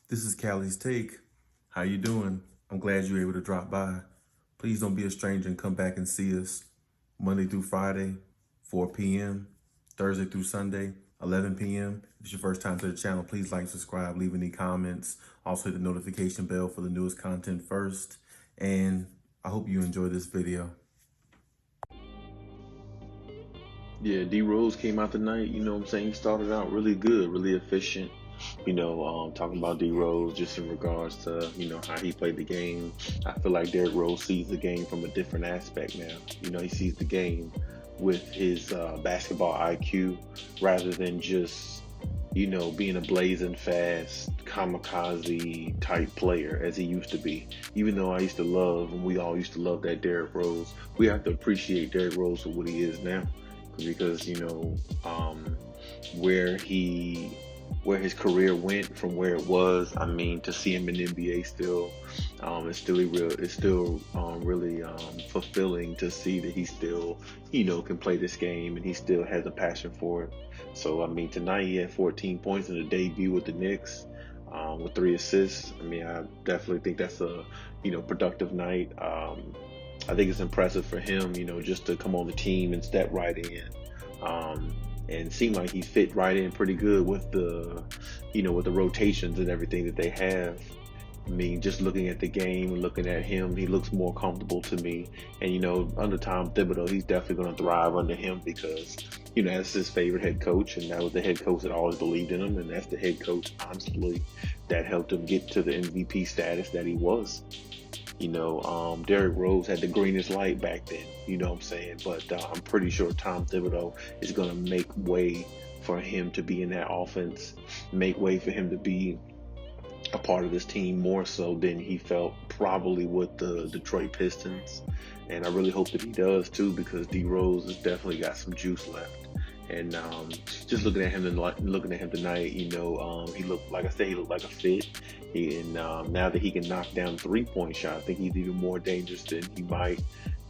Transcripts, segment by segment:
This is Khaliis Take. How you doing? I'm glad you're able to drop by. Please don't be a stranger and come back and see us Monday through Friday, 4 p.m., Thursday through Sunday, 11 p.m. If it's your first time to the channel, please like, subscribe, leave any comments. Also hit the notification bell for the newest content first. And I hope you enjoy this video. Yeah, D Rose came out tonight. You know what I'm saying? He started out really good, really efficient. Talking about D Rose just in regards to, how he played the game. I feel like Derrick Rose sees the game from a different aspect now. He sees the game with his basketball IQ rather than just, being a blazing fast kamikaze type player as he used to be. Even though I used to love, and we all used to love that Derrick Rose, we have to appreciate Derrick Rose for what he is now because where his career went from where it was. I mean, to see him in the NBA still, it's still really fulfilling to see that he still can play this game and he still has a passion for it. So I mean, tonight he had 14 points in the debut with the Knicks. With 3 assists. I mean, I definitely think that's a productive night. I think it's impressive for him, just to come on the team and step right in. And seem like he fit right in pretty good with the, with the rotations and everything that they have. I mean, just looking at the game and looking at him, he looks more comfortable to me. And, under Tom Thibodeau, he's definitely going to thrive under him because, that's his favorite head coach. And that was the head coach that always believed in him. And that's the head coach, honestly, that helped him get to the MVP status that he was. Derrick Rose had the greenest light back then, you know what I'm saying? But I'm pretty sure Tom Thibodeau is going to make way for him to be in that offense, make way for him to be a part of this team more so than he felt probably with the Detroit Pistons. And I really hope that he does too, because D Rose has definitely got some juice left. And just looking at him tonight, he looked, like I said, he looked like a fit. Now that he can knock down 3-point shot, I think he's even more dangerous than he might,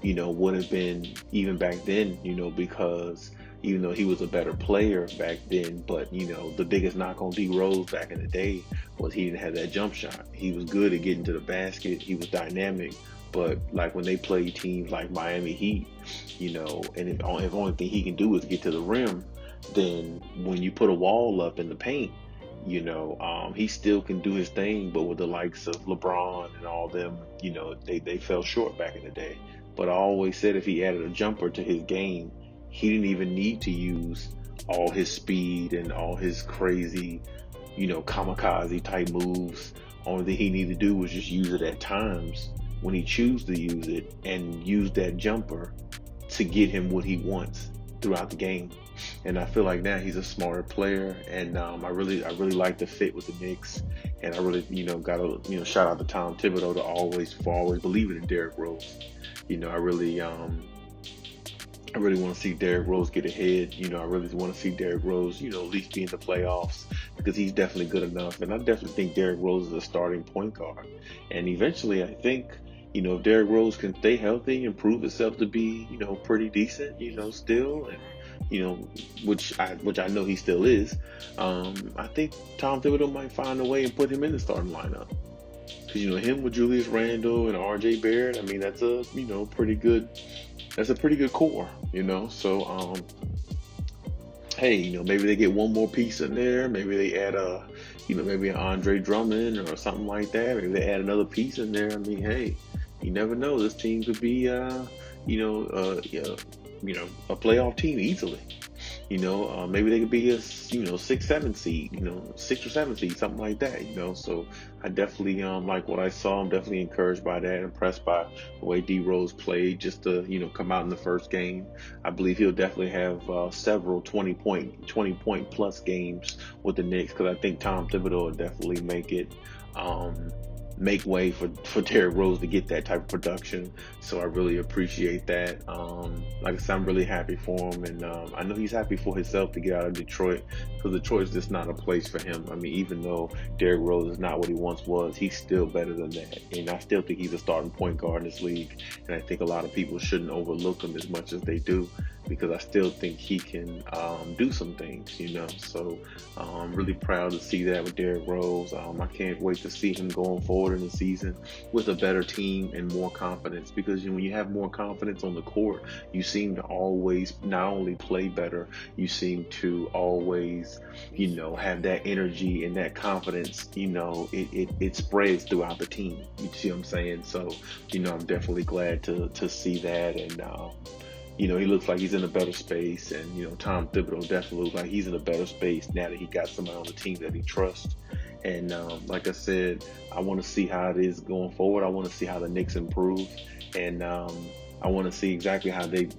would have been even back then, because even though he was a better player back then, but, the biggest knock on D Rose back in the day was he didn't have that jump shot. He was good at getting to the basket. He was dynamic. But like when they play teams like Miami Heat, and if the only thing he can do is get to the rim, then when you put a wall up in the paint, he still can do his thing. But with the likes of LeBron and all them, they fell short back in the day. But I always said if he added a jumper to his game, he didn't even need to use all his speed and all his crazy, kamikaze type moves. Only thing he needed to do was just use it at times when he chooses to use it and use that jumper to get him what he wants throughout the game. And I feel like now he's a smarter player, and I really like the fit with the Knicks. And I really, got to, shout out to Tom Thibodeau for always believing in Derrick Rose. I really want to see Derrick Rose get ahead. I really want to see Derrick Rose, at least be in the playoffs because he's definitely good enough. And I definitely think Derrick Rose is a starting point guard. And eventually, I think, if Derrick Rose can stay healthy and prove himself to be, pretty decent, still, and, which I know he still is, I think Tom Thibodeau might find a way and put him in the starting lineup. Because, him with Julius Randle and RJ Barrett, I mean, that's a, pretty good core, So, hey, maybe they get one more piece in there. Maybe they add maybe an Andre Drummond or something like that. Maybe they add another piece in there. I mean, hey, you never know. This team could be, a playoff team easily. Maybe they could be a, 6-7 seed, 6 or 7 seed, something like that, So I definitely like what I saw. I'm definitely encouraged by that, impressed by the way D Rose played just to, come out in the first game. I believe he'll definitely have several 20 point plus games with the Knicks because I think Tom Thibodeau will definitely make way for Derrick Rose to get that type of production. So I really appreciate that. Like I said, I'm really happy for him, and I know he's happy for himself to get out of Detroit because Detroit's just not a place for him. I mean, even though Derrick Rose is not what he once was, he's still better than that. And I still think he's a starting point guard in this league, and I think a lot of people shouldn't overlook him as much as they do. because I still think he can do some things, you know. So I'm really proud to see that with Derrick Rose. I can't wait to see him going forward in the season with a better team and more confidence, because when you have more confidence on the court, you seem to always not only play better, you seem to always, you know, have that energy and that confidence, you know, it spreads throughout the team. You see what I'm saying? So, you know, I'm definitely glad to see that. And you know, he looks like he's in a better space, and you know, Tom Thibodeau definitely looks like he's in a better space now that he got somebody on the team that he trusts. And like I said, I want to see how it is going forward. I want to see how the Knicks improve, and I want to see exactly how they,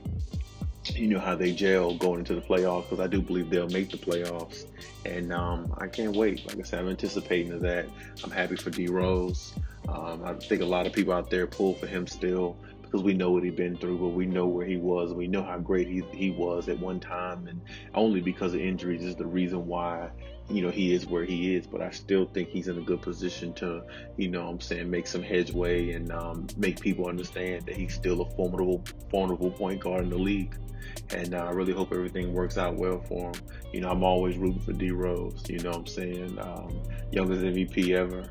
you know, how they gel going into the playoffs, because I do believe they'll make the playoffs. And I can't wait. Like I said, I'm anticipating to that. I'm happy for D Rose. I think a lot of people out there pull for him still, because we know what he's been through, but we know where he was. We know how great he was at one time, and only because of injuries is the reason why, you know, he is where he is. But I still think he's in a good position to, you know what I'm saying, make some headway and make people understand that he's still a formidable point guard in the league. And I really hope everything works out well for him. You know, I'm always rooting for D Rose, you know what I'm saying? Youngest MVP ever.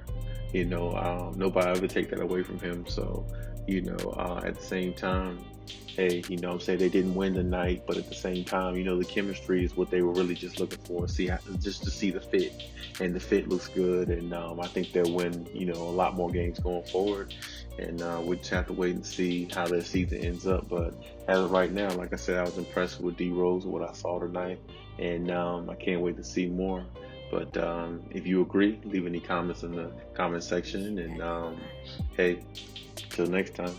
You know, nobody ever take that away from him. So, you know, at the same time, hey, you know what I'm saying, they didn't win the night, but at the same time, you know, the chemistry is what they were really just looking for, just to see the fit. And the fit looks good, and I think they'll win, you know, a lot more games going forward. And we just have to wait and see how their season ends up. But as of right now, like I said, I was impressed with D Rose, what I saw tonight, and I can't wait to see more. But if you agree, leave any comments in the comment section. And hey, till next time.